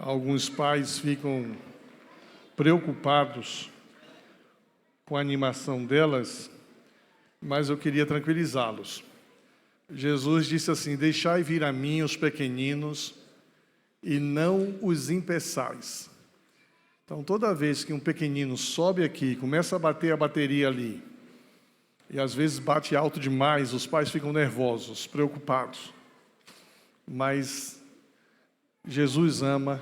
Alguns pais ficam preocupados com a animação delas, mas eu queria tranquilizá-los. Jesus disse assim: deixai vir a mim os pequeninos e não os impeçais. Então, toda vez que um pequenino sobe aqui, começa a bater a bateria ali, e às vezes bate alto demais, os pais ficam nervosos, preocupados. Mas Jesus ama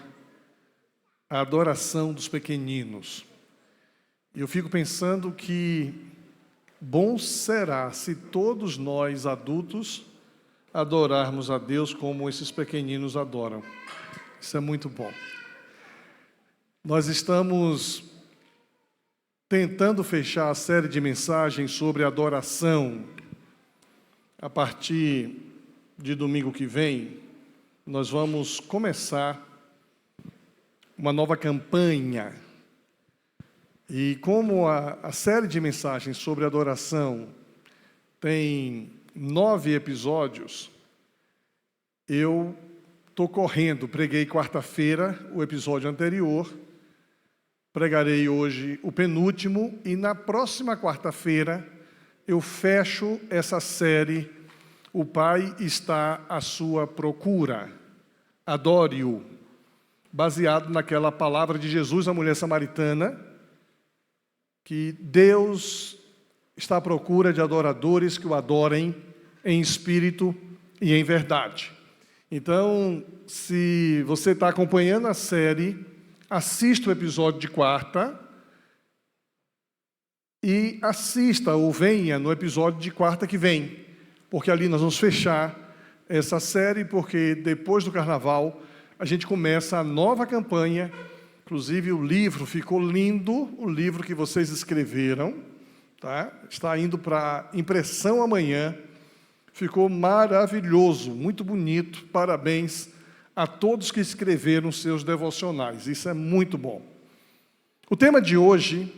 a adoração dos pequeninos. E eu fico pensando que bom será se todos nós, adultos, adorarmos a Deus como esses pequeninos adoram. Isso é muito bom. Nós estamos tentando fechar a série de mensagens sobre adoração. A partir de domingo que vem, nós vamos começar uma nova campanha. E como a série de mensagens sobre adoração tem 9 episódios, eu estou correndo. Preguei quarta-feira o episódio anterior, pregarei hoje o penúltimo, e na próxima quarta-feira eu fecho essa série. O Pai está à sua procura, adore-o, baseado naquela palavra de Jesus à mulher samaritana, que Deus está à procura de adoradores que o adorem em espírito e em verdade. Então, se você está acompanhando a série, assista o episódio de quarta e assista ou venha no episódio de quarta que vem, porque ali nós vamos fechar essa série, porque depois do carnaval a gente começa a nova campanha. Inclusive o livro ficou lindo, o livro que vocês escreveram, tá? Está indo para impressão amanhã, ficou maravilhoso, muito bonito. Parabéns a todos que escreveram seus devocionais, isso é muito bom. O tema de hoje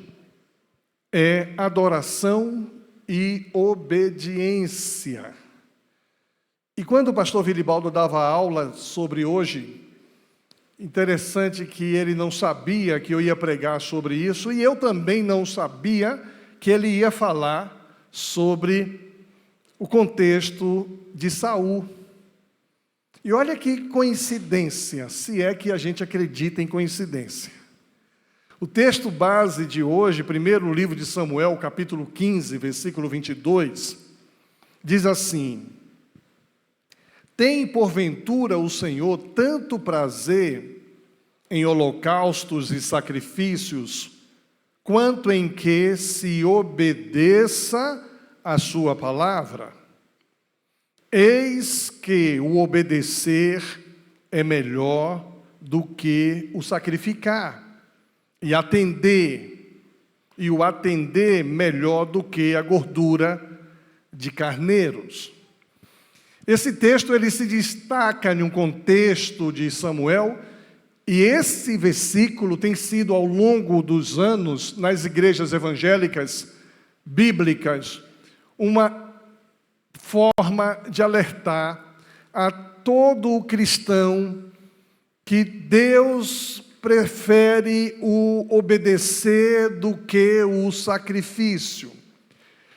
é adoração e obediência. E quando o pastor Vilibaldo dava aula sobre hoje, interessante que ele não sabia que eu ia pregar sobre isso, e eu também não sabia que ele ia falar sobre o contexto de Saul. E olha que coincidência, se é que a gente acredita em coincidência. O texto base de hoje, primeiro no livro de Samuel, capítulo 15, versículo 22, diz assim: tem porventura o Senhor tanto prazer em holocaustos e sacrifícios, quanto em que se obedeça a sua palavra? Eis que o obedecer é melhor do que o sacrificar, e o atender melhor do que a gordura de carneiros. Esse texto ele se destaca em um contexto de Samuel, e esse versículo tem sido ao longo dos anos nas igrejas evangélicas bíblicas uma forma de alertar a todo cristão que Deus prefere o obedecer do que o sacrifício.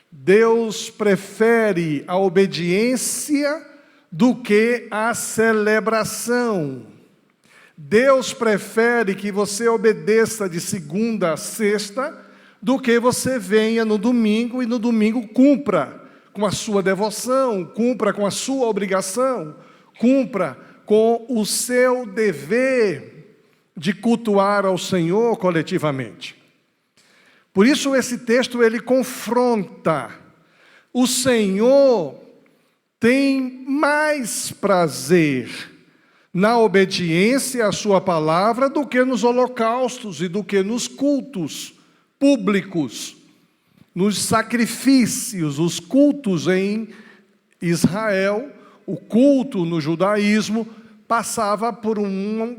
Deus prefere a obediência do que a celebração. Deus prefere que você obedeça de segunda a sexta do que você venha no domingo e no domingo cumpra com a sua devoção, cumpra com a sua obrigação, cumpra com o seu dever de cultuar ao Senhor coletivamente. Por isso esse texto ele confronta. O Senhor tem mais prazer na obediência à sua palavra do que nos holocaustos e do que nos cultos públicos, nos sacrifícios. Os cultos em Israel, o culto no judaísmo, passava por um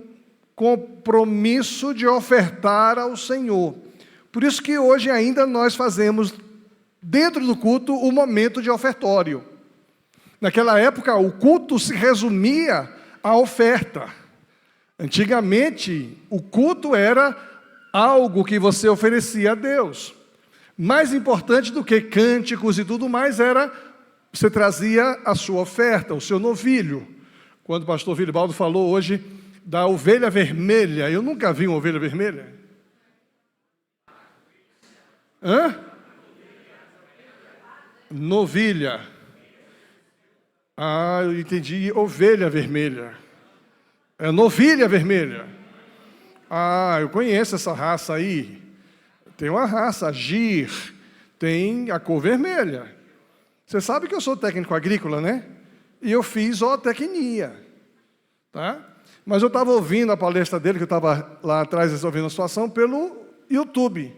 compromisso de ofertar ao Senhor. Por isso que hoje ainda nós fazemos, dentro do culto, o momento de ofertório. Naquela época, o culto se resumia à oferta. Antigamente, o culto era algo que você oferecia a Deus. Mais importante do que cânticos e tudo mais era, você trazia a sua oferta, o seu novilho. Quando o pastor Vilibaldo falou hoje da ovelha vermelha, eu nunca vi uma ovelha vermelha. Hã? Novilha. Ah, eu entendi, ovelha vermelha. É novilha vermelha. Ah, eu conheço essa raça aí. Tem uma raça, a Gir, tem a cor vermelha. Você sabe que eu sou técnico agrícola, né? E eu fiz zootecnia, tá? Mas eu estava ouvindo a palestra dele, que eu estava lá atrás resolvendo a situação, pelo YouTube.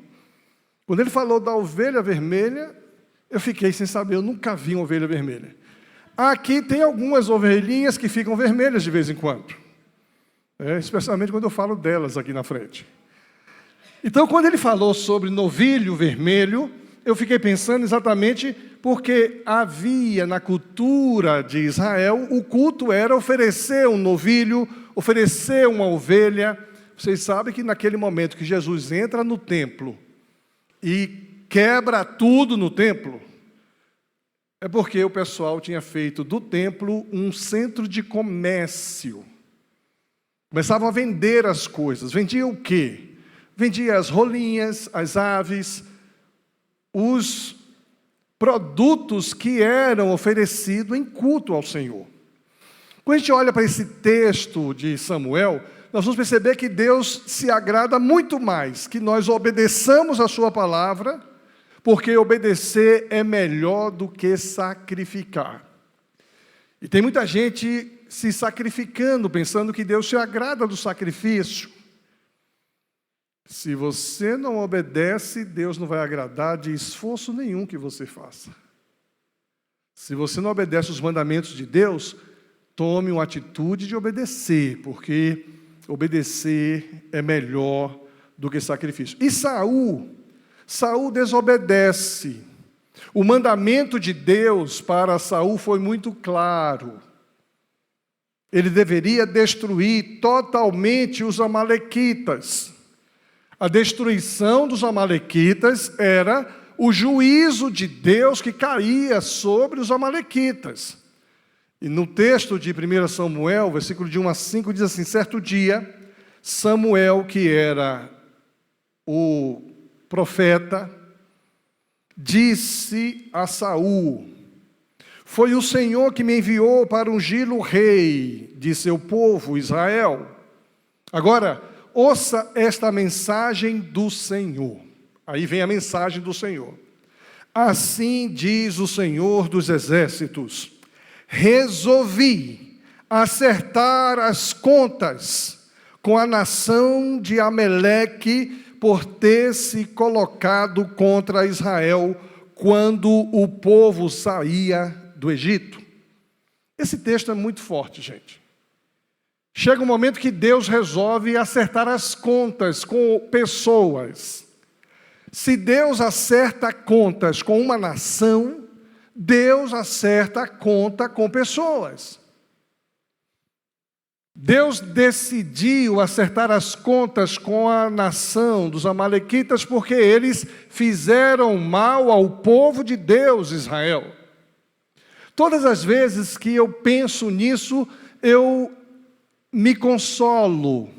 Quando ele falou da ovelha vermelha, eu fiquei sem saber, eu nunca vi uma ovelha vermelha. Aqui tem algumas ovelhinhas que ficam vermelhas de vez em quando. Especialmente quando eu falo delas aqui na frente. Então, quando ele falou sobre novilho vermelho, eu fiquei pensando exatamente porque havia na cultura de Israel, o culto era oferecer um novilho, oferecer uma ovelha. Vocês sabem que naquele momento que Jesus entra no templo e quebra tudo no templo, é porque o pessoal tinha feito do templo um centro de comércio. Começavam a vender as coisas. Vendia o quê? Vendia as rolinhas, as aves, os produtos que eram oferecidos em culto ao Senhor. Quando a gente olha para esse texto de Samuel, nós vamos perceber que Deus se agrada muito mais que nós obedeçamos a sua palavra, porque obedecer é melhor do que sacrificar. E tem muita gente se sacrificando, pensando que Deus se agrada do sacrifício. Se você não obedece, Deus não vai agradar de esforço nenhum que você faça. Se você não obedece os mandamentos de Deus, tome uma atitude de obedecer, porque obedecer é melhor do que sacrifício. E Saul desobedece. O mandamento de Deus para Saul foi muito claro. Ele deveria destruir totalmente os amalequitas. A destruição dos amalequitas era o juízo de Deus que caía sobre os amalequitas. E no texto de 1 Samuel, versículo de 1 a 5, diz assim: certo dia, Samuel, que era o profeta, disse a Saul: foi o Senhor que me enviou para ungir-lo rei de seu povo Israel. Agora, ouça esta mensagem do Senhor. Aí vem a mensagem do Senhor. Assim diz o Senhor dos exércitos: resolvi acertar as contas com a nação de Ameleque por ter se colocado contra Israel quando o povo saía do Egito. Esse texto é muito forte, gente. Chega um momento que Deus resolve acertar as contas com pessoas. Se Deus acerta contas com uma nação, Deus acerta a conta com pessoas. Deus decidiu acertar as contas com a nação dos amalequitas porque eles fizeram mal ao povo de Deus, Israel. Todas as vezes que eu penso nisso, eu me consolo.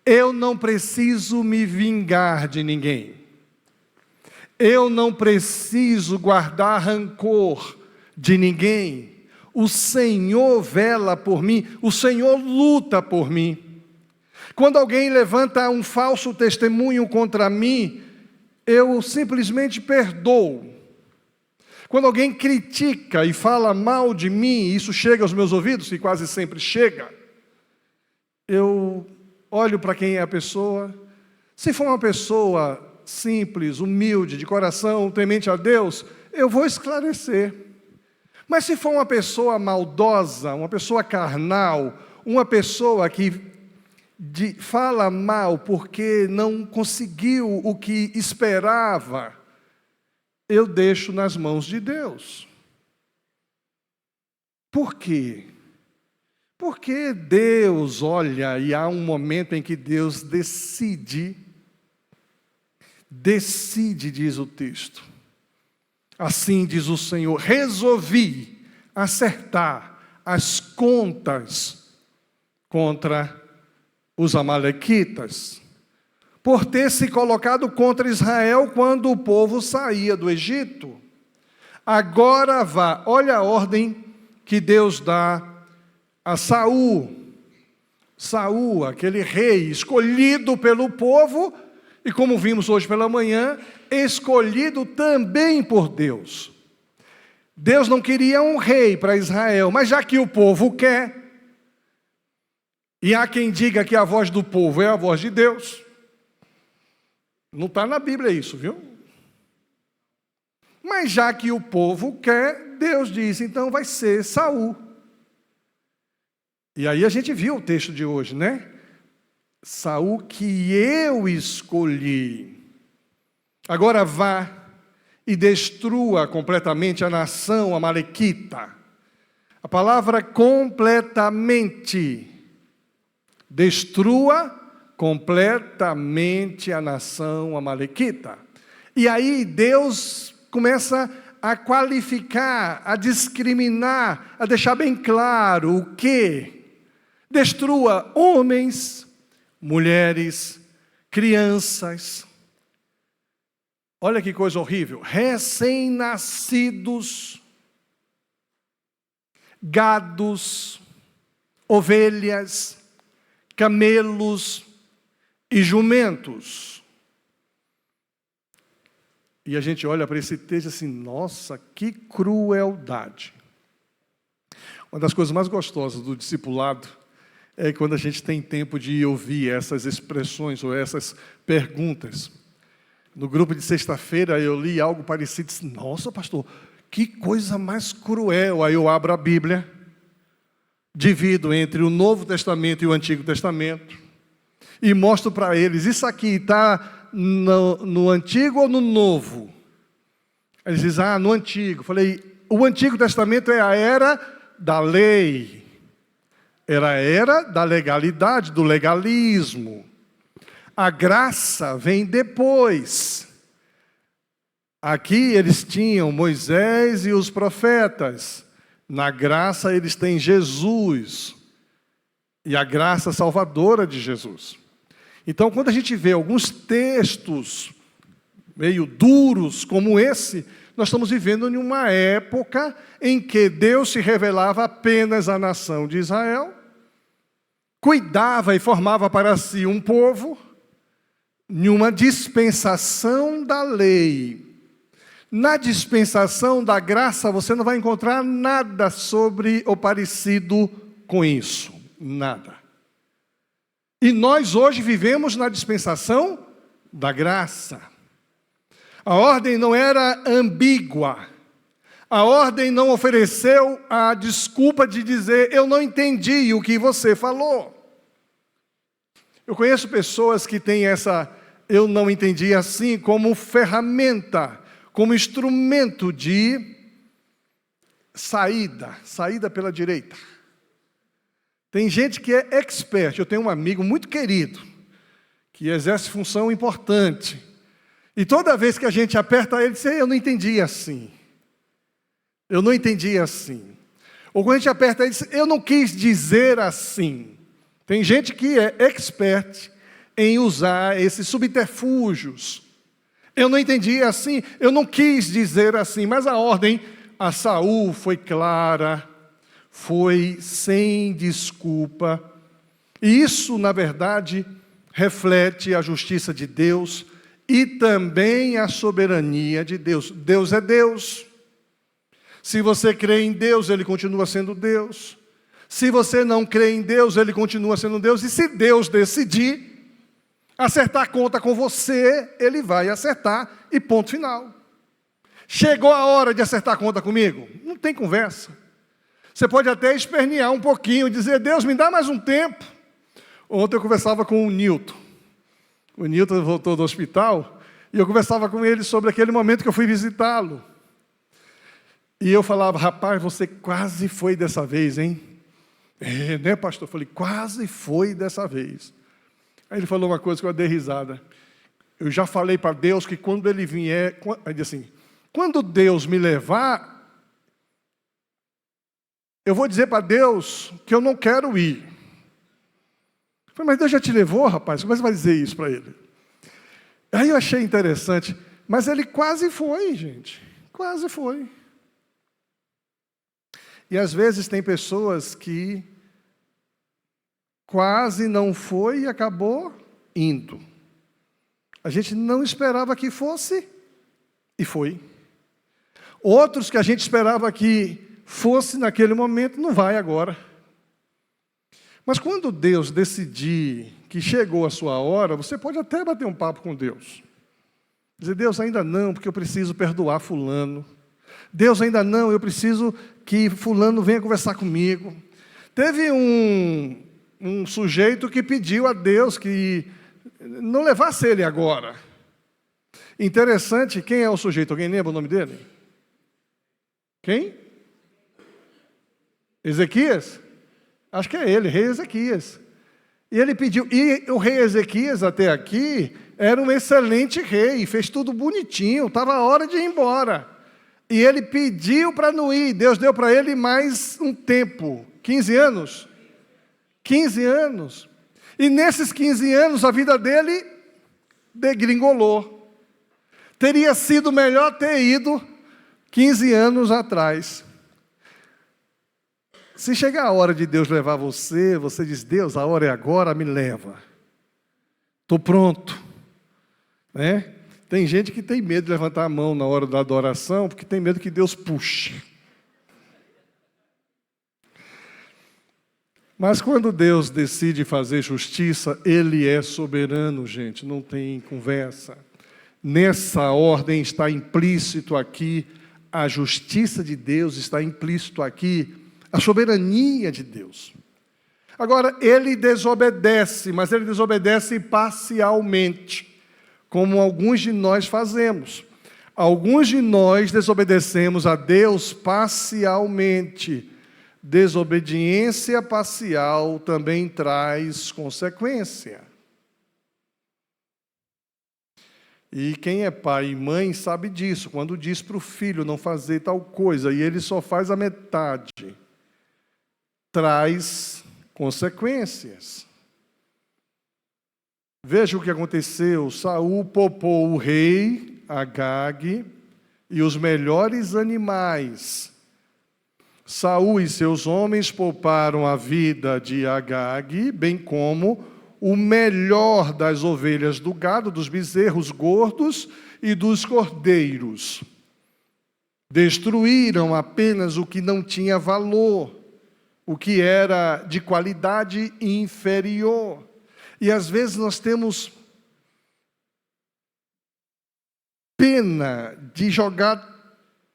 Eu não preciso me vingar de ninguém. Eu não preciso guardar rancor de ninguém. O Senhor vela por mim, o Senhor luta por mim. Quando alguém levanta um falso testemunho contra mim, eu simplesmente perdoo. Quando alguém critica e fala mal de mim, isso chega aos meus ouvidos, e quase sempre chega, eu olho para quem é a pessoa. Se for uma pessoa simples, humilde, de coração, temente a Deus, eu vou esclarecer. Mas se for uma pessoa maldosa, uma pessoa carnal, uma pessoa que fala mal porque não conseguiu o que esperava, eu deixo nas mãos de Deus. Por quê? Porque Deus olha e há um momento em que Deus decide, diz o texto. Assim diz o Senhor, resolvi acertar as contas contra os amalequitas, por ter se colocado contra Israel quando o povo saía do Egito. Agora vá, olha a ordem que Deus dá a Saul. Saul, aquele rei escolhido pelo povo, e como vimos hoje pela manhã, escolhido também por Deus. Deus não queria um rei para Israel, mas já que o povo quer, e há quem diga que a voz do povo é a voz de Deus, não está na Bíblia isso, viu? Mas já que o povo quer, Deus diz, então vai ser Saul. E aí a gente viu o texto de hoje, né? Saul que eu escolhi. Agora vá e destrua completamente a nação amalequita. A palavra completamente. Destrua completamente a nação amalequita. E aí Deus começa a qualificar, a discriminar, a deixar bem claro o que? Destrua homens, mulheres, crianças. Olha que coisa horrível. Recém-nascidos, gados, ovelhas, camelos e jumentos. E a gente olha para esse texto assim, nossa, que crueldade. Uma das coisas mais gostosas do discipulado é quando a gente tem tempo de ouvir essas expressões ou essas perguntas. No grupo de sexta-feira eu li algo parecido, disse, nossa pastor, que coisa mais cruel. Aí eu abro a Bíblia, divido entre o Novo Testamento e o Antigo Testamento, e mostro para eles, isso aqui está no Antigo ou no Novo? Eles dizem, no Antigo. Falei, o Antigo Testamento é a era da lei, era a era da legalidade, do legalismo. A graça vem depois. Aqui eles tinham Moisés e os profetas. Na graça eles têm Jesus. E a graça salvadora de Jesus. Então, quando a gente vê alguns textos meio duros como esse, nós estamos vivendo em uma época em que Deus se revelava apenas à nação de Israel, cuidava e formava para si um povo, em uma dispensação da lei. Na dispensação da graça, você não vai encontrar nada sobre ou parecido com isso. Nada. E nós hoje vivemos na dispensação da graça. A ordem não era ambígua. A ordem não ofereceu a desculpa de dizer, eu não entendi o que você falou. Eu conheço pessoas que têm essa, eu não entendi assim, como ferramenta, como instrumento de saída pela direita. Tem gente que é expert. Eu tenho um amigo muito querido, que exerce função importante. E toda vez que a gente aperta ele, diz, eu não entendi assim. Eu não entendi assim. Ou quando a gente aperta ele, diz, eu não quis dizer assim. Tem gente que é expert em usar esses subterfúgios. Eu não entendi assim, eu não quis dizer assim, mas a ordem a Saul foi clara, foi sem desculpa. E isso, na verdade, reflete a justiça de Deus e também a soberania de Deus. Deus é Deus. Se você crê em Deus, Ele continua sendo Deus. Se você não crê em Deus, Ele continua sendo Deus. E se Deus decidir acertar a conta com você, Ele vai acertar e ponto final. Chegou a hora de acertar a conta comigo? Não tem conversa. Você pode até espernear um pouquinho, dizer, Deus, me dá mais um tempo. Ontem eu conversava com o Nilton. O Nilton voltou do hospital e eu conversava com ele sobre aquele momento que eu fui visitá-lo. E eu falava, rapaz, você quase foi dessa vez, hein? É, né, pastor? Eu falei, quase foi dessa vez. Aí ele falou uma coisa que eu dei risada. Eu já falei para Deus que quando ele vier, ele disse assim, quando Deus me levar, eu vou dizer para Deus que eu não quero ir. Eu falei, mas Deus já te levou, rapaz? Como é que você vai dizer isso para ele? Aí eu achei interessante, mas ele quase foi, gente. Quase foi. E às vezes tem pessoas que quase não foi e acabou indo. A gente não esperava que fosse e foi. Outros que a gente esperava que fosse naquele momento, não vai agora. Mas quando Deus decidir que chegou a sua hora, você pode até bater um papo com Deus. Dizer, Deus, ainda não, porque eu preciso perdoar fulano. Deus, ainda não, eu preciso que fulano venha conversar comigo. Teve um sujeito que pediu a Deus que não levasse ele agora. Interessante, quem é o sujeito? Alguém lembra o nome dele? Quem? Ezequias? Acho que é ele, rei Ezequias. E ele pediu, e o rei Ezequias até aqui era um excelente rei, fez tudo bonitinho, estava a hora de ir embora. E ele pediu para não ir, Deus deu para ele mais um tempo, 15 anos. 15 anos. E nesses 15 anos a vida dele degringolou. Teria sido melhor ter ido 15 anos atrás. Se chegar a hora de Deus levar você, você diz, Deus, a hora é agora, me leva. Estou pronto. Né? Tem gente que tem medo de levantar a mão na hora da adoração, porque tem medo que Deus puxe. Mas quando Deus decide fazer justiça, Ele é soberano, gente, não tem conversa. Nessa ordem está implícito aqui a justiça de Deus, está implícito aqui a soberania de Deus. Agora, Ele desobedece, mas Ele desobedece parcialmente, como alguns de nós fazemos. Alguns de nós desobedecemos a Deus parcialmente. Desobediência parcial também traz consequência. E quem é pai e mãe sabe disso. Quando diz para o filho não fazer tal coisa e ele só faz a metade, traz consequências. Veja o que aconteceu. Saul poupou o rei, Agag, e os melhores animais. Saul e seus homens pouparam a vida de Agag, bem como o melhor das ovelhas do gado, dos bezerros gordos e dos cordeiros. Destruíram apenas o que não tinha valor, o que era de qualidade inferior. E às vezes nós temos pena de jogar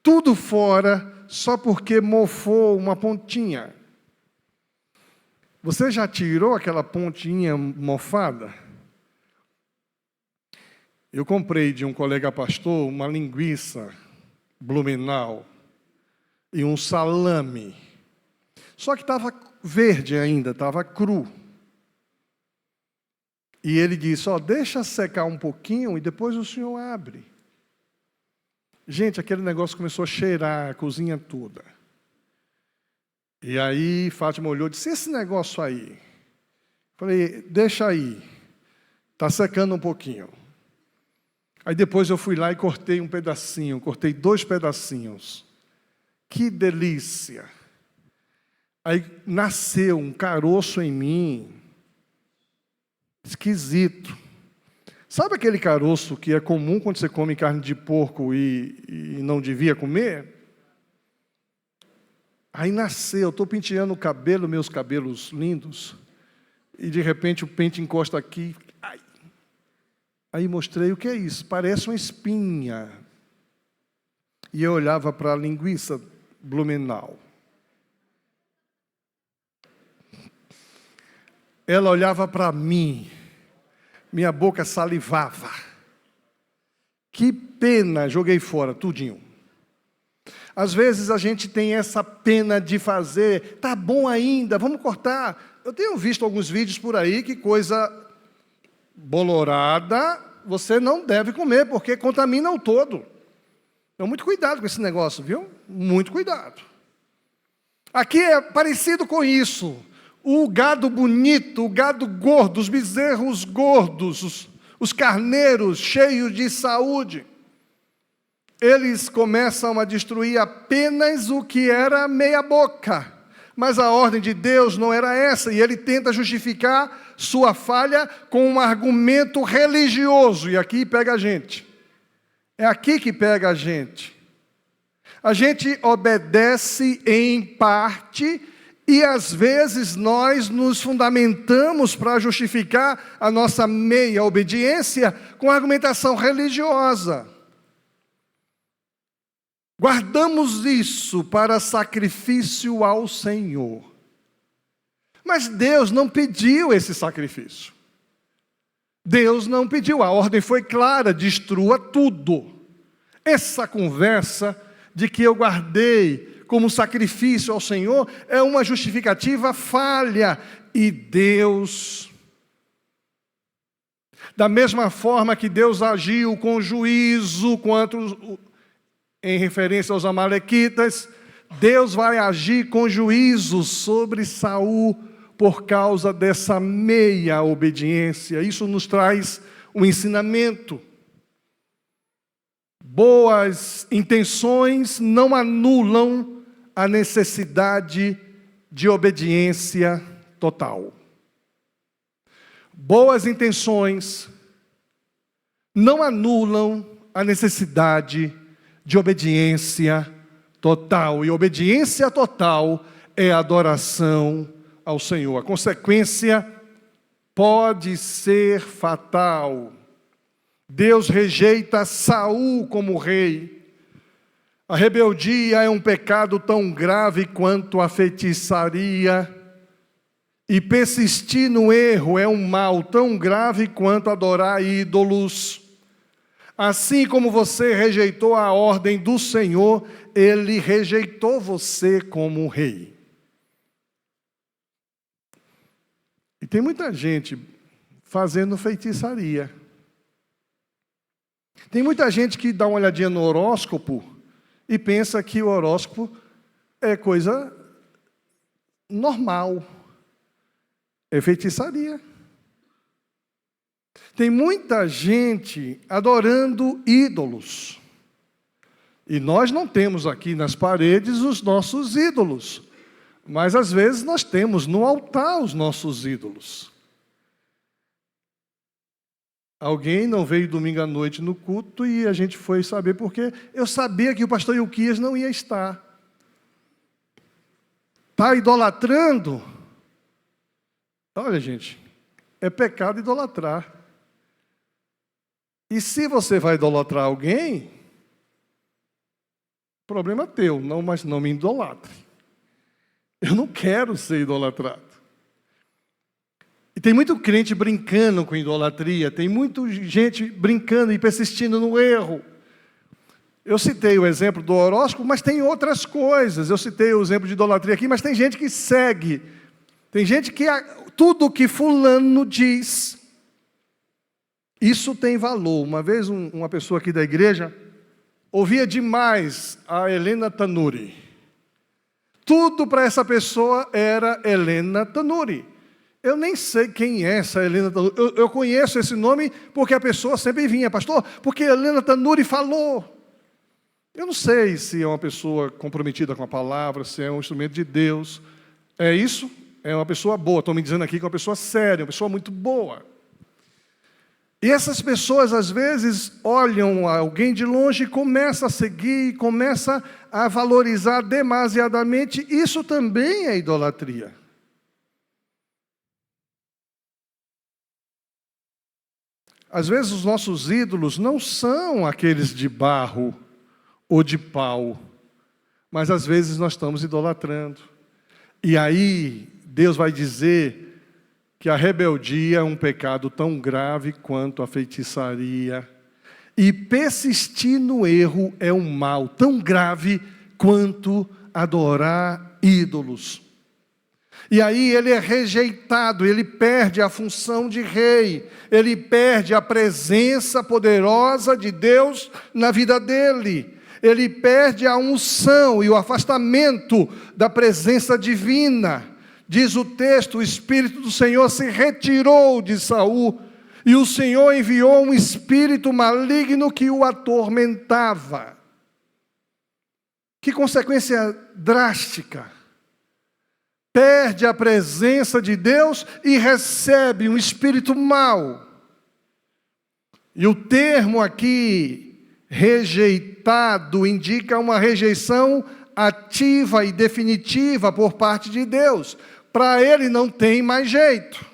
tudo fora só porque mofou uma pontinha. Você já tirou aquela pontinha mofada? Eu comprei de um colega pastor uma linguiça Blumenau e um salame. Só que estava verde ainda, estava cru. E ele disse, deixa secar um pouquinho e depois o senhor abre. Gente, aquele negócio começou a cheirar a cozinha toda. E aí Fátima olhou e disse, esse negócio aí? Falei, deixa aí. Está secando um pouquinho. Aí depois eu fui lá e cortei um pedacinho, cortei 2 pedacinhos. Que delícia! Aí nasceu um caroço em mim, esquisito. Sabe aquele caroço que é comum quando você come carne de porco e não devia comer? Aí nasceu, estou penteando o cabelo, meus cabelos lindos, e de repente o pente encosta aqui. Ai. Aí mostrei o que é isso, parece uma espinha. E eu olhava para a linguiça Blumenau. Ela olhava para mim. Minha boca salivava. Que pena, joguei fora, tudinho. Às vezes a gente tem essa pena de fazer, tá bom ainda, vamos cortar. Eu tenho visto alguns vídeos por aí que coisa bolorada você não deve comer, porque contamina o todo. Então, muito cuidado com esse negócio, viu? Muito cuidado. Aqui é parecido com isso. O gado bonito, o gado gordo, os bezerros gordos, os carneiros cheios de saúde, eles começam a destruir apenas o que era meia boca. Mas a ordem de Deus não era essa, e ele tenta justificar sua falha com um argumento religioso, e aqui pega a gente. É aqui que pega a gente. A gente obedece em parte, e às vezes nós nos fundamentamos para justificar a nossa meia obediência com argumentação religiosa. Guardamos isso para sacrifício ao Senhor. Mas Deus não pediu esse sacrifício. Deus não pediu, a ordem foi clara, destrua tudo. Essa conversa de que eu guardei como sacrifício ao Senhor é uma justificativa falha. E Deus, da mesma forma que Deus agiu com juízo em referência aos amalequitas, Deus vai agir com juízo sobre Saul por causa dessa meia obediência. Isso nos traz um ensinamento. Boas intenções não anulam a necessidade de obediência total. Boas intenções não anulam a necessidade de obediência total. E obediência total é adoração ao Senhor. A consequência pode ser fatal. Deus rejeita Saul como rei. A rebeldia é um pecado tão grave quanto a feitiçaria. E persistir no erro é um mal tão grave quanto adorar ídolos. Assim como você rejeitou a ordem do Senhor, Ele rejeitou você como rei. E tem muita gente fazendo feitiçaria. Tem muita gente que dá uma olhadinha no horóscopo e pensa que o horóscopo é coisa normal. É feitiçaria. Tem muita gente adorando ídolos. E nós não temos aqui nas paredes os nossos ídolos. Mas às vezes nós temos no altar os nossos ídolos. Alguém não veio domingo à noite no culto e a gente foi saber porque eu sabia que o pastor Ilquias não ia estar. Está idolatrando? Olha, gente, é pecado idolatrar. E se você vai idolatrar alguém, problema teu, mas não me idolatre. Eu não quero ser idolatrado. E tem muito crente brincando com idolatria, tem muita gente brincando e persistindo no erro. Eu citei o exemplo do horóscopo, mas tem outras coisas. Eu citei o exemplo de idolatria aqui, mas tem gente que segue. Tem gente que tudo que fulano diz, isso tem valor. Uma vez uma pessoa aqui da igreja ouvia demais a Helena Tanuri. Tudo para essa pessoa era Helena Tanuri. Eu nem sei quem é essa Helena Tanuri. Eu conheço esse nome porque a pessoa sempre vinha, pastor, porque Helena Tanuri falou. Eu não sei se é uma pessoa comprometida com a palavra, se é um instrumento de Deus. É isso? É uma pessoa boa. Estão me dizendo aqui que é uma pessoa séria, uma pessoa muito boa. E essas pessoas, às vezes, olham alguém de longe e começam a seguir, começam a valorizar demasiadamente. Isso também é idolatria. Às vezes, os nossos ídolos não são aqueles de barro ou de pau, mas às vezes nós estamos idolatrando. E aí, Deus vai dizer que a rebeldia é um pecado tão grave quanto a feitiçaria. E persistir no erro é um mal tão grave quanto adorar ídolos. E aí ele é rejeitado, ele perde a função de rei, ele perde a presença poderosa de Deus na vida dele, ele perde a unção e o afastamento da presença divina. Diz o texto: o Espírito do Senhor se retirou de Saul, e o Senhor enviou um espírito maligno que o atormentava. Que consequência drástica! Perde a presença de Deus e recebe um espírito mau. E o termo aqui, rejeitado, indica uma rejeição ativa e definitiva por parte de Deus. Para ele não tem mais jeito.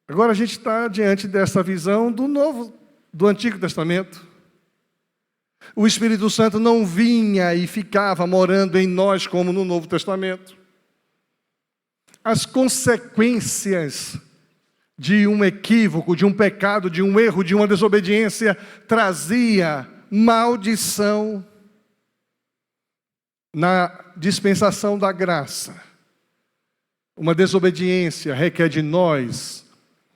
Agora a gente está diante dessa visão do Antigo Testamento. O Espírito Santo não vinha e ficava morando em nós como no Novo Testamento. As consequências de um equívoco, de um pecado, de um erro, de uma desobediência, trazia maldição. Na dispensação da graça, uma desobediência requer de nós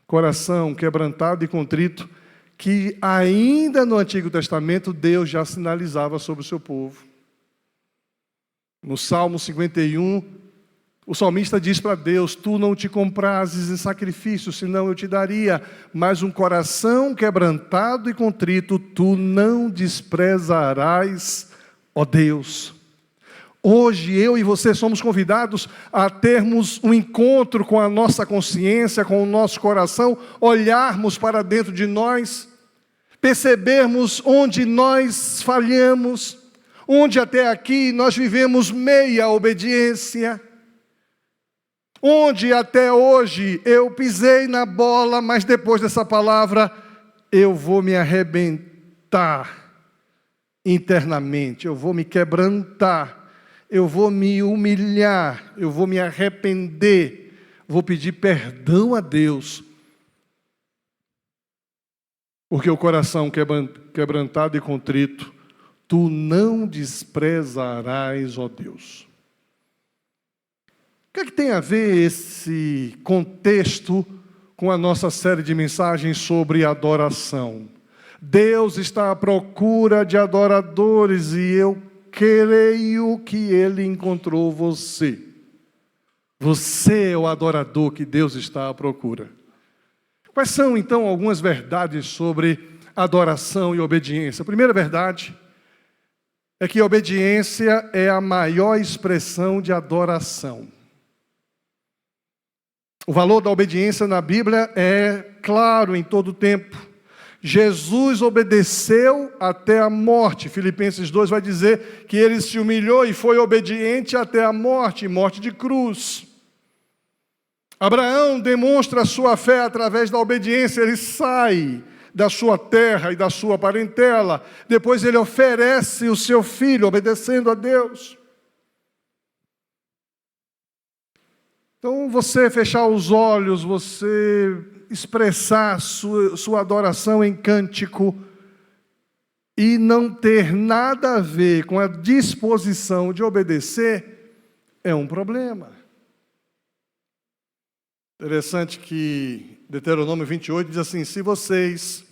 coração quebrantado e contrito, que ainda no Antigo Testamento Deus já sinalizava sobre o seu povo. No Salmo 51, o salmista diz para Deus: tu não te comprases em sacrifício, senão eu te daria, mas um coração quebrantado e contrito tu não desprezarás, ó Deus. Hoje eu e você somos convidados a termos um encontro com a nossa consciência, com o nosso coração, olharmos para dentro de nós, percebermos onde nós falhamos, onde até aqui nós vivemos meia obediência, onde até hoje eu pisei na bola, mas depois dessa palavra eu vou me arrebentar internamente, eu vou me quebrantar, eu vou me humilhar, eu vou me arrepender, vou pedir perdão a Deus, porque o coração quebrantado e contrito, tu não desprezarás, ó Deus. O que é que tem a ver esse contexto com a nossa série de mensagens sobre adoração? Deus está à procura de adoradores e eu creio que Ele encontrou você. Você é o adorador que Deus está à procura. Quais são, então, algumas verdades sobre adoração e obediência? A primeira verdade é que a obediência é a maior expressão de adoração. O valor da obediência na Bíblia é claro em todo o tempo. Jesus obedeceu até a morte. Filipenses 2 vai dizer que ele se humilhou e foi obediente até a morte, morte de cruz. Abraão demonstra a sua fé através da obediência. Ele sai da sua terra e da sua parentela. Depois ele oferece o seu filho, obedecendo a Deus. Então, você fechar os olhos, você expressar sua adoração em cântico e não ter nada a ver com a disposição de obedecer, é um problema. Interessante que Deuteronômio 28 diz assim: se vocês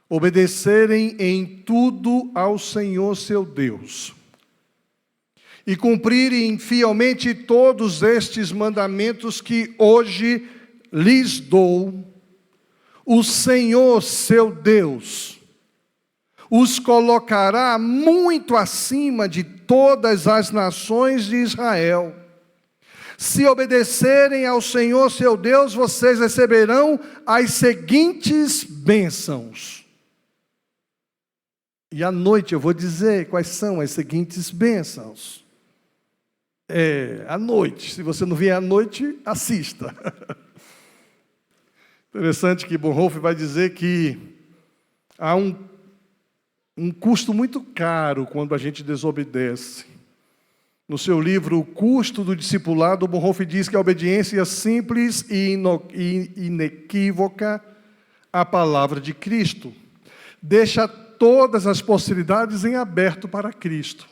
obedecerem em tudo ao Senhor seu Deus, e cumprirem fielmente todos estes mandamentos que hoje lhes dou, o Senhor seu Deus os colocará muito acima de todas as nações de Israel. Se obedecerem ao Senhor seu Deus, vocês receberão as seguintes bênçãos. E à noite eu vou dizer quais são as seguintes bênçãos. À noite. Se você não vier à noite, assista. Interessante que Bonhoeffer vai dizer que há um custo muito caro quando a gente desobedece. No seu livro O Custo do Discipulado, Bonhoeffer diz que a obediência simples e inequívoca à palavra de Cristo deixa todas as possibilidades em aberto para Cristo.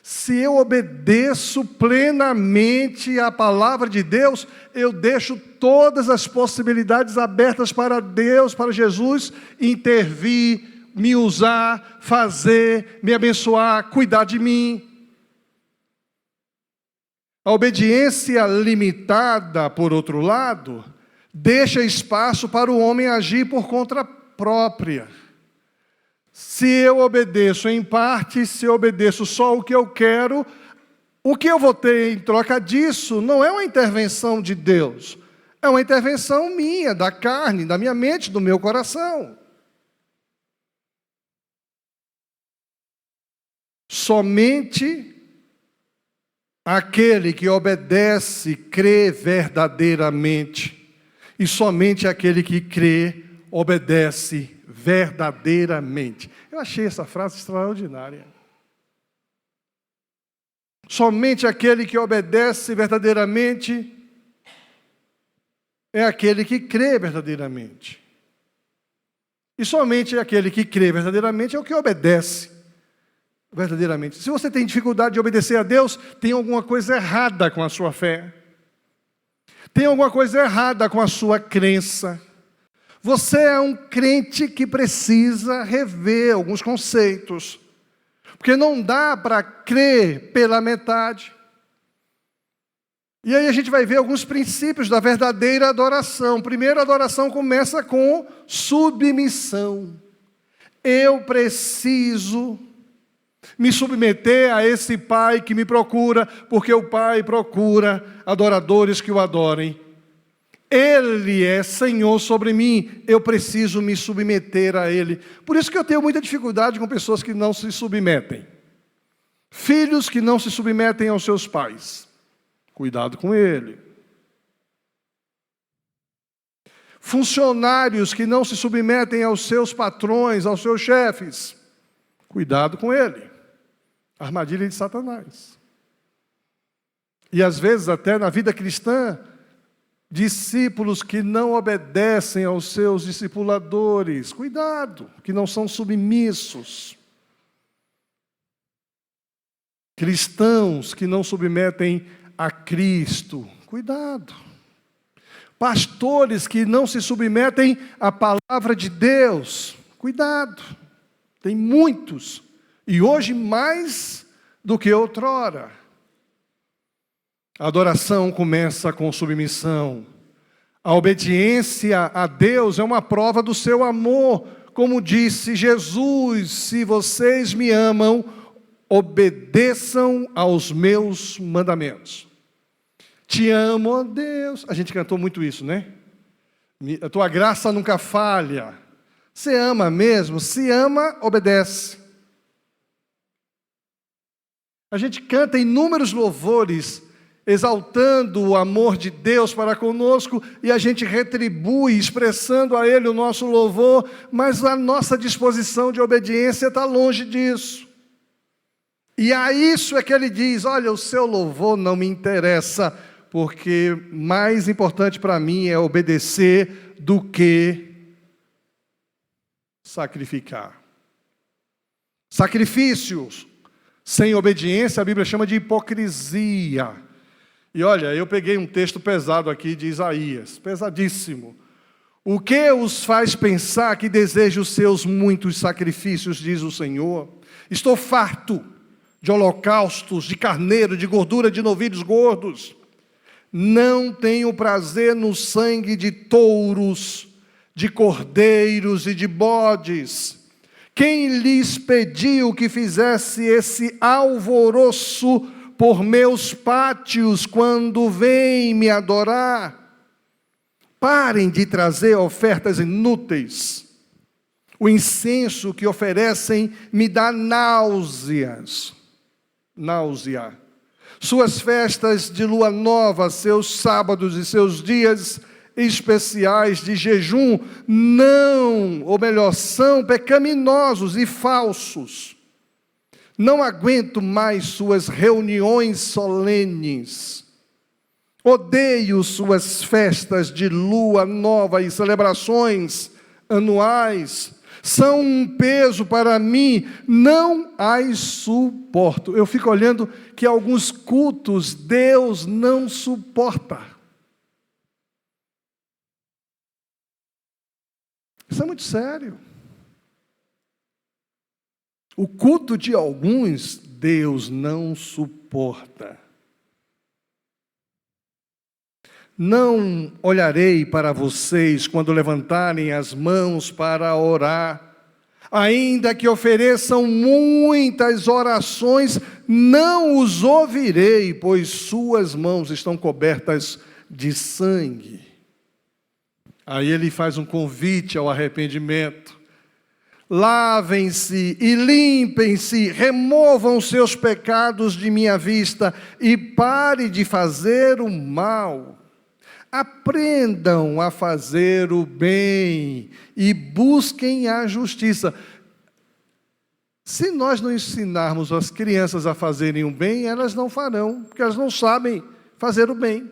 Se eu obedeço plenamente à palavra de Deus, eu deixo todas as possibilidades abertas para Deus, para Jesus intervir, me usar, fazer, me abençoar, cuidar de mim. A obediência limitada, por outro lado, deixa espaço para o homem agir por conta própria. Se eu obedeço em parte, se eu obedeço só o que eu quero, o que eu vou ter em troca disso não é uma intervenção de Deus, é uma intervenção minha, da carne, da minha mente, do meu coração. Somente aquele que obedece crê verdadeiramente, e somente aquele que crê obedece verdadeiramente. Eu achei essa frase extraordinária. Somente aquele que obedece verdadeiramente é aquele que crê verdadeiramente. E somente aquele que crê verdadeiramente é o que obedece verdadeiramente. Se você tem dificuldade de obedecer a Deus, tem alguma coisa errada com a sua fé. Tem alguma coisa errada com a sua crença. Você é um crente que precisa rever alguns conceitos. Porque não dá para crer pela metade. E aí a gente vai ver alguns princípios da verdadeira adoração. Primeiro, a adoração começa com submissão. Eu preciso me submeter a esse Pai que me procura, porque o Pai procura adoradores que o adorem. Ele é Senhor sobre mim, eu preciso me submeter a Ele. Por isso que eu tenho muita dificuldade com pessoas que não se submetem. Filhos que não se submetem aos seus pais. Cuidado com ele. Funcionários que não se submetem aos seus patrões, aos seus chefes. Cuidado com ele. Armadilha de Satanás. E às vezes até na vida cristã, discípulos que não obedecem aos seus discipuladores, cuidado, que não são submissos. Cristãos que não submetem a Cristo, cuidado. Pastores que não se submetem à palavra de Deus, cuidado. Tem muitos, e hoje mais do que outrora. A adoração começa com submissão. A obediência a Deus é uma prova do seu amor. Como disse Jesus, se vocês me amam, obedeçam aos meus mandamentos. Te amo, ó Deus. A gente cantou muito isso, né? A tua graça nunca falha. Você ama mesmo? Se ama, obedece. A gente canta inúmeros louvores exaltando o amor de Deus para conosco, e a gente retribui, expressando a Ele o nosso louvor, mas a nossa disposição de obediência está longe disso. E a isso é que Ele diz, olha, o seu louvor não me interessa, porque mais importante para mim é obedecer do que sacrificar. Sacrifícios sem obediência, a Bíblia chama de hipocrisia. E olha, eu peguei um texto pesado aqui de Isaías, pesadíssimo. O que os faz pensar que deseja os seus muitos sacrifícios, diz o Senhor? Estou farto de holocaustos, de carneiro, de gordura de novilhos gordos. Não tenho prazer no sangue de touros, de cordeiros e de bodes. Quem lhes pediu que fizesse esse alvoroço por meus pátios quando vêm me adorar? Parem de trazer ofertas inúteis. O incenso que oferecem me dá náuseas. Náusea. Suas festas de lua nova, seus sábados e seus dias especiais de jejum não, ou melhor, são pecaminosos e falsos. Não aguento mais suas reuniões solenes. Odeio suas festas de lua nova e celebrações anuais. são um peso para mim, não as suporto. Eu fico olhando que alguns cultos Deus não suporta. Isso é muito sério. O culto de alguns Deus não suporta. Não olharei para vocês quando levantarem as mãos para orar, ainda que ofereçam muitas orações, não os ouvirei, pois suas mãos estão cobertas de sangue. Aí ele faz um convite ao arrependimento. Lavem-se e limpem-se, removam seus pecados de minha vista e pare de fazer o mal. Aprendam a fazer o bem e busquem a justiça. Se nós não ensinarmos as crianças a fazerem o bem, elas não farão, porque elas não sabem fazer o bem.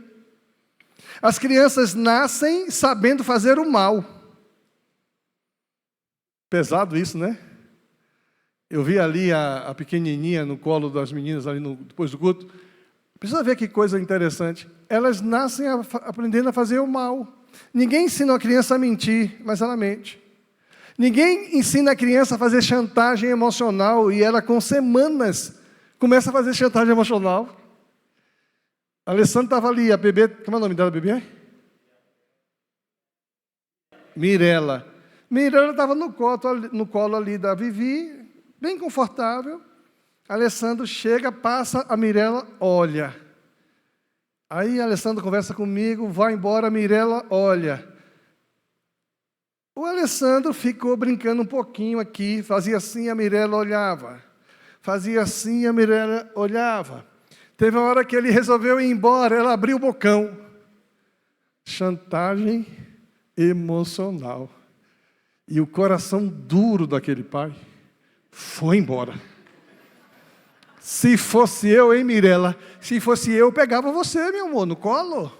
As crianças nascem sabendo fazer o mal. Pesado isso, né? Eu vi ali a pequenininha no colo das meninas, ali depois do culto. Precisa ver que coisa interessante. Elas nascem aprendendo a fazer o mal. Ninguém ensina a criança a mentir, mas ela mente. Ninguém ensina a criança a fazer chantagem emocional, e ela com semanas começa a fazer chantagem emocional. A Alessandra estava ali, a bebê, como é o nome dela, bebê? Mirela. Mirela estava no colo ali da Vivi, bem confortável. Alessandro chega, passa, a Mirela olha. Aí Alessandro conversa comigo, vai embora, a Mirela olha. O Alessandro ficou brincando um pouquinho aqui, fazia assim, a Mirela olhava. Fazia assim, a Mirela olhava. Teve uma hora que ele resolveu ir embora, ela abriu o bocão. Chantagem emocional. E o coração duro daquele pai foi embora. Se fosse eu, hein, Mirela? Se fosse eu pegava você, meu amor, no colo.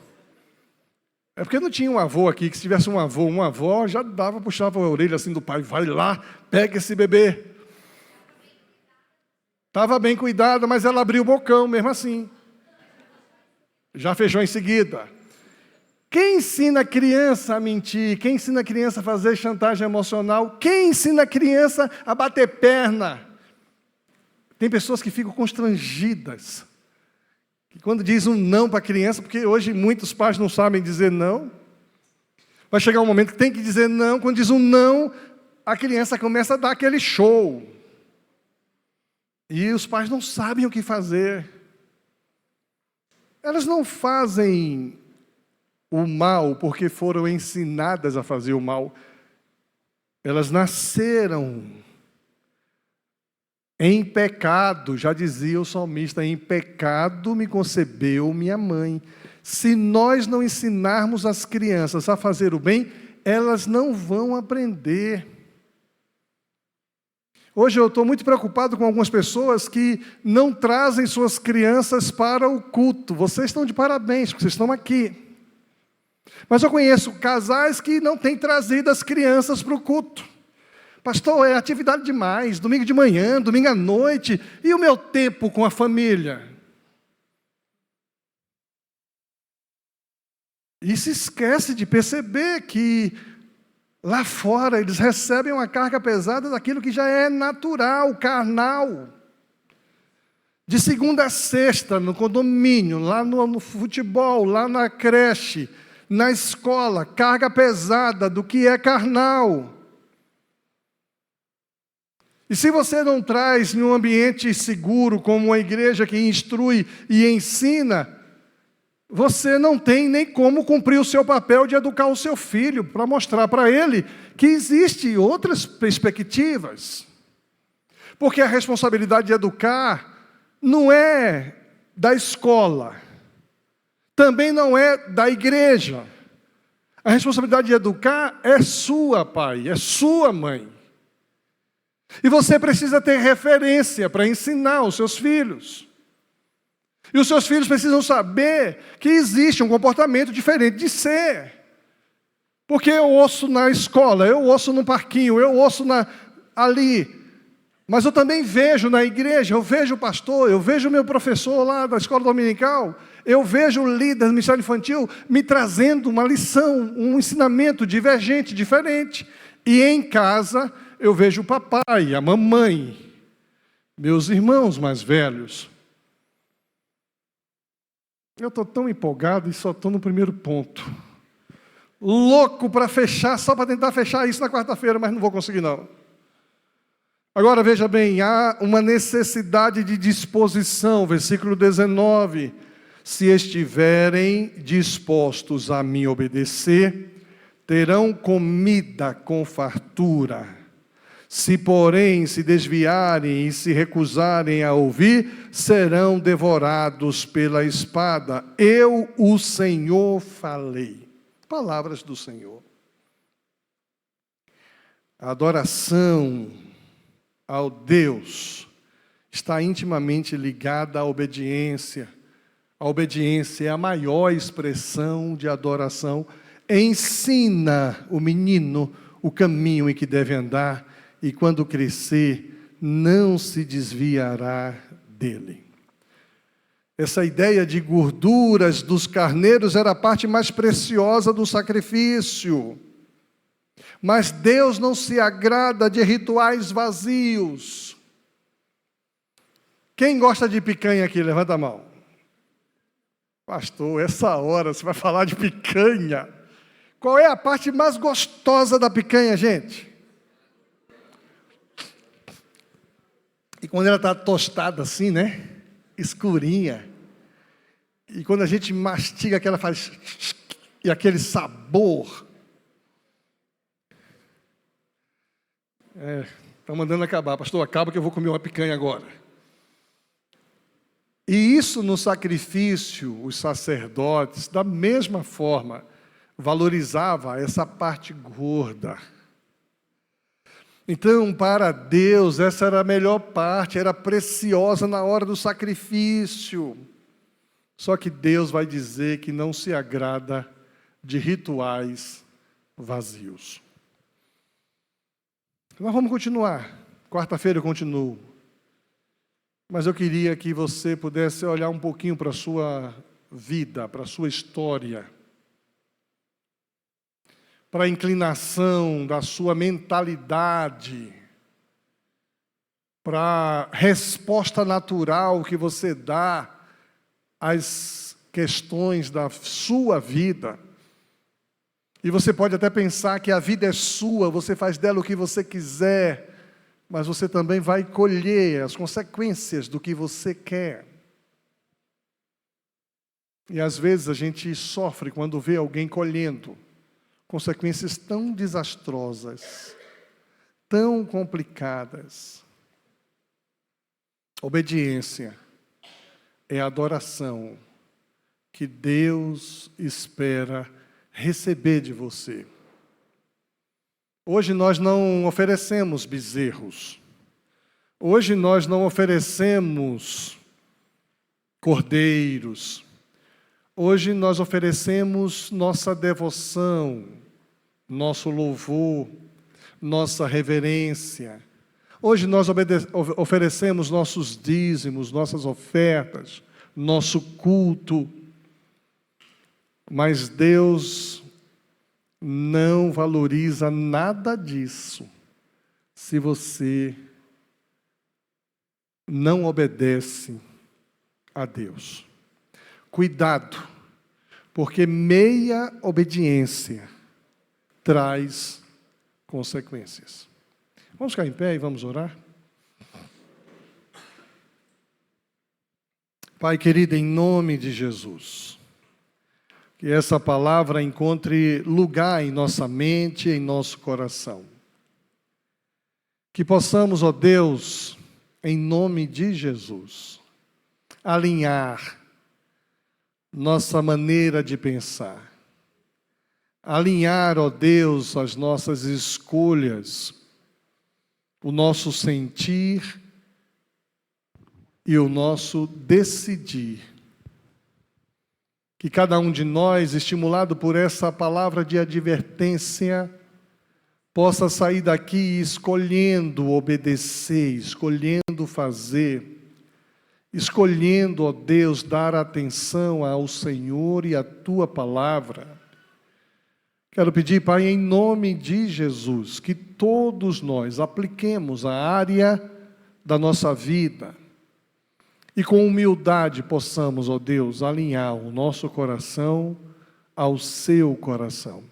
É porque não tinha um avô aqui, que se tivesse um avô, uma avó, já dava, puxava a orelha assim do pai, vai lá, pega esse bebê. Estava bem cuidada, mas ela abriu o bocão, mesmo assim. Já fechou em seguida. Quem ensina a criança a mentir? Quem ensina a criança a fazer chantagem emocional? Quem ensina a criança a bater perna? Tem pessoas que ficam constrangidas. E quando diz um não para a criança, porque hoje muitos pais não sabem dizer não. Vai chegar um momento que tem que dizer não. Quando diz um não, a criança começa a dar aquele show. E os pais não sabem o que fazer. Elas não fazem o mal porque foram ensinadas a fazer o mal. Elas nasceram em pecado, já dizia o salmista, em pecado me concebeu minha mãe. Se nós não ensinarmos as crianças a fazer o bem, elas não vão aprender. Hoje eu estou muito preocupado com algumas pessoas que não trazem suas crianças para o culto. Vocês estão de parabéns, porque vocês estão aqui. Mas eu conheço casais que não têm trazido as crianças para o culto. Pastor, é atividade demais, domingo de manhã, domingo à noite, e o meu tempo com a família? E se esquece de perceber que lá fora eles recebem uma carga pesada daquilo que já é natural, carnal. De segunda a sexta, no condomínio, lá no futebol, lá na creche, na escola, carga pesada do que é carnal. E se você não traz em um ambiente seguro, como uma igreja que instrui e ensina, você não tem nem como cumprir o seu papel de educar o seu filho, para mostrar para ele que existem outras perspectivas. Porque a responsabilidade de educar não é da escola, também não é da igreja. A responsabilidade de educar é sua, pai, é sua, mãe. E você precisa ter referência para ensinar os seus filhos. E os seus filhos precisam saber que existe um comportamento diferente de ser. Porque eu ouço na escola, eu ouço no parquinho, eu ouço ali. Mas eu também vejo na igreja, eu vejo o pastor, eu vejo o meu professor lá da escola dominical, eu vejo o líder do ministério infantil me trazendo uma lição, um ensinamento divergente, diferente. E em casa eu vejo o papai, a mamãe, meus irmãos mais velhos. Eu estou tão empolgado e só estou no primeiro ponto. Louco para fechar, só para tentar fechar isso na quarta-feira, mas não vou conseguir não. Agora veja bem, há uma necessidade de disposição, versículo 19. Se estiverem dispostos a me obedecer, terão comida com fartura. Se, porém, se desviarem e se recusarem a ouvir, serão devorados pela espada. Eu, o Senhor, falei. Palavras do Senhor. A adoração ao Deus está intimamente ligada à obediência. A obediência é a maior expressão de adoração. Ensina o menino o caminho em que deve andar, e quando crescer, não se desviará dele. Essa ideia de gorduras dos carneiros era a parte mais preciosa do sacrifício. Mas Deus não se agrada de rituais vazios. Quem gosta de picanha aqui? Levanta a mão. Pastor, essa hora você vai falar de picanha. Qual é a parte mais gostosa da picanha, gente? E quando ela está tostada assim, né? Escurinha. E quando a gente mastiga, aquela faz... E aquele sabor... Estão mandando acabar. Pastor, acaba que eu vou comer uma picanha agora. E isso no sacrifício, os sacerdotes, da mesma forma, valorizava essa parte gorda. Então, para Deus, essa era a melhor parte, era preciosa na hora do sacrifício. Só que Deus vai dizer que não se agrada de rituais vazios. Nós vamos continuar. Quarta-feira eu continuo. Mas eu queria que você pudesse olhar um pouquinho para a sua vida, para a sua história, para a inclinação da sua mentalidade, para a resposta natural que você dá às questões da sua vida. E você pode até pensar que a vida é sua, você faz dela o que você quiser, mas você também vai colher as consequências do que você quer. E às vezes a gente sofre quando vê alguém colhendo consequências tão desastrosas, tão complicadas. Obediência é a adoração que Deus espera receber de você. Hoje nós não oferecemos bezerros. Hoje nós não oferecemos cordeiros. Hoje nós oferecemos nossa devoção, nosso louvor, nossa reverência. Hoje nós oferecemos nossos dízimos, nossas ofertas, nosso culto. Mas Deus não valoriza nada disso se você não obedece a Deus. Cuidado, porque meia obediência traz consequências. Vamos ficar em pé e vamos orar? Pai querido, em nome de Jesus, que essa palavra encontre lugar em nossa mente, em nosso coração. Que possamos, ó Deus, em nome de Jesus, alinhar nossa maneira de pensar. Alinhar, ó Deus, as nossas escolhas, o nosso sentir e o nosso decidir. Que cada um de nós, estimulado por essa palavra de advertência, possa sair daqui escolhendo obedecer, escolhendo fazer, escolhendo, ó Deus, dar atenção ao Senhor e à Tua palavra. Quero pedir, Pai, em nome de Jesus, que todos nós apliquemos a área da nossa vida e com humildade possamos, ó Deus, alinhar o nosso coração ao Seu coração.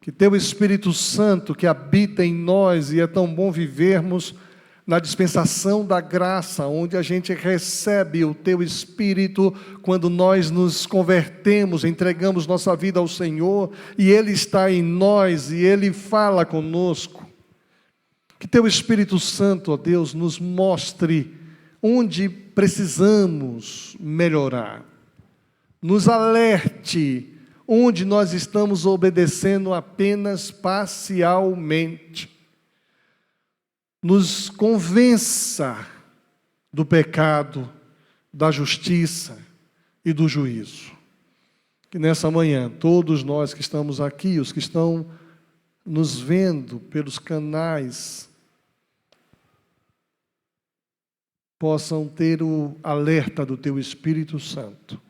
Que Teu Espírito Santo que habita em nós, e é tão bom vivermos na dispensação da graça, onde a gente recebe o Teu Espírito quando nós nos convertemos, entregamos nossa vida ao Senhor, e Ele está em nós, e Ele fala conosco. Que Teu Espírito Santo, ó Deus, nos mostre onde precisamos melhorar, nos alerte onde nós estamos obedecendo apenas parcialmente, nos convença do pecado, da justiça e do juízo. Que nessa manhã, todos nós que estamos aqui, os que estão nos vendo pelos canais, possam ter o alerta do Teu Espírito Santo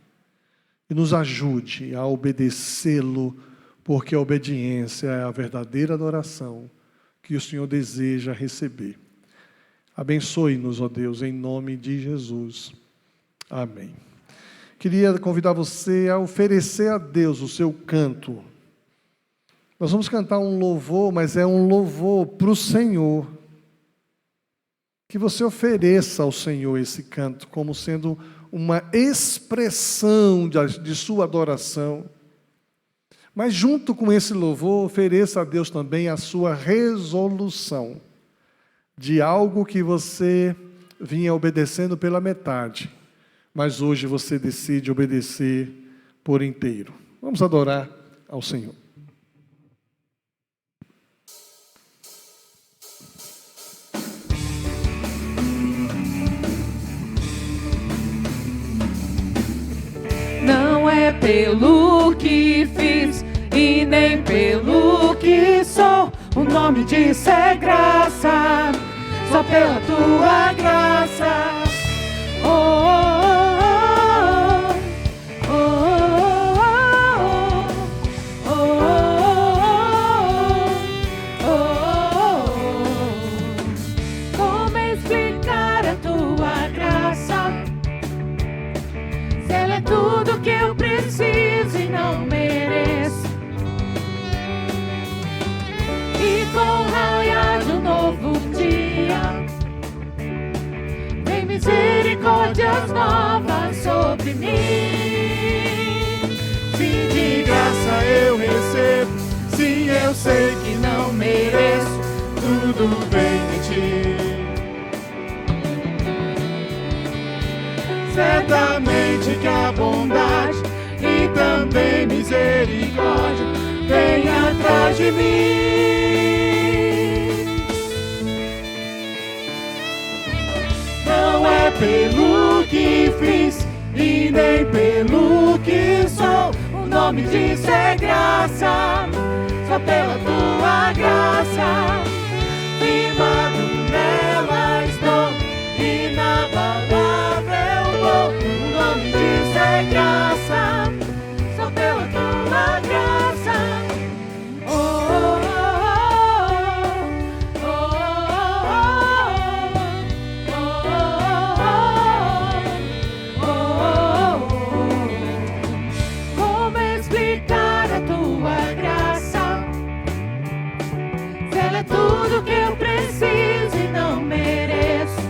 e nos ajude a obedecê-lo, porque a obediência é a verdadeira adoração que o Senhor deseja receber. Abençoe-nos, ó Deus, em nome de Jesus. Amém. Queria convidar você a oferecer a Deus o seu canto. Nós vamos cantar um louvor, mas é um louvor para o Senhor. Que você ofereça ao Senhor esse canto como sendo uma expressão de sua adoração. Mas junto com esse louvor, ofereça a Deus também a sua resolução de algo que você vinha obedecendo pela metade, mas hoje você decide obedecer por inteiro. Vamos adorar ao Senhor. Não é pelo que fiz e nem pelo que sou, o nome disso é graça, só pela tua graça. Oh, oh, oh, oh, oh, oh. Como explicar a tua graça? Se ela é tudo que eu preciso e não mereço. E com o raiar de um novo dia, vem misericórdias novas sobre mim. Se de graça eu recebo, se eu sei que não mereço, tudo vem de Ti. Certamente que a bondade e também misericórdia vem atrás de mim. Não é pelo que fiz e nem pelo que sou, o nome disso é graça, só pela tua graça. Firmado nela estou e na palavra eu vou, o nome disso é graça, só pela tua graça. Oh, oh, oh, oh, oh, oh. Como explicar a tua graça? Se ela é tudo que eu preciso e não mereço.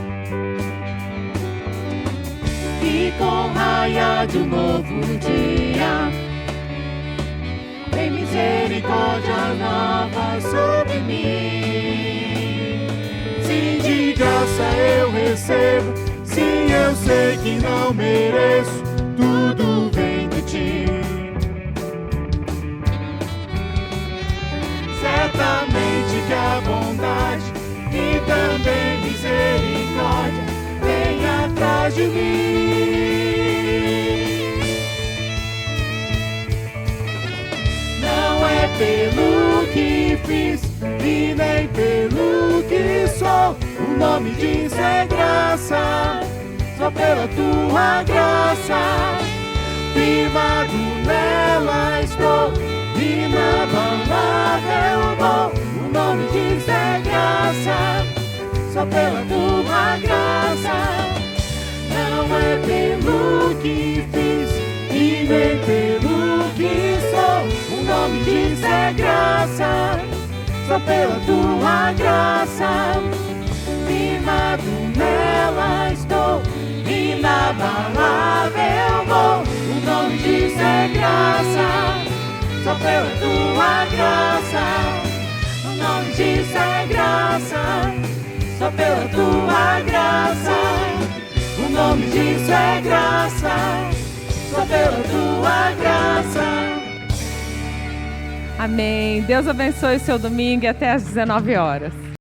E com o raiar de um novo dia, tem misericórdia nova sobre mim. Se de graça eu recebo, se eu sei que não mereço, tudo vem de Ti. Certamente que a bondade e também misericórdia vem atrás de mim. pelo que fiz e nem pelo que sou. O nome diz é graça, só pela tua graça. Firmado nela estou, inabalável vou. O nome diz é graça, só pela tua graça. Não é pelo que fiz e nem pelo que sou. O nome diz é graça, só pela tua graça. Firmado nela estou, inabalável vou. O nome diz é graça, só pela tua graça. O nome diz é graça, só pela tua graça. O nome diz é graça, só pela tua graça. Amém. Deus abençoe o seu domingo e até às 19 horas.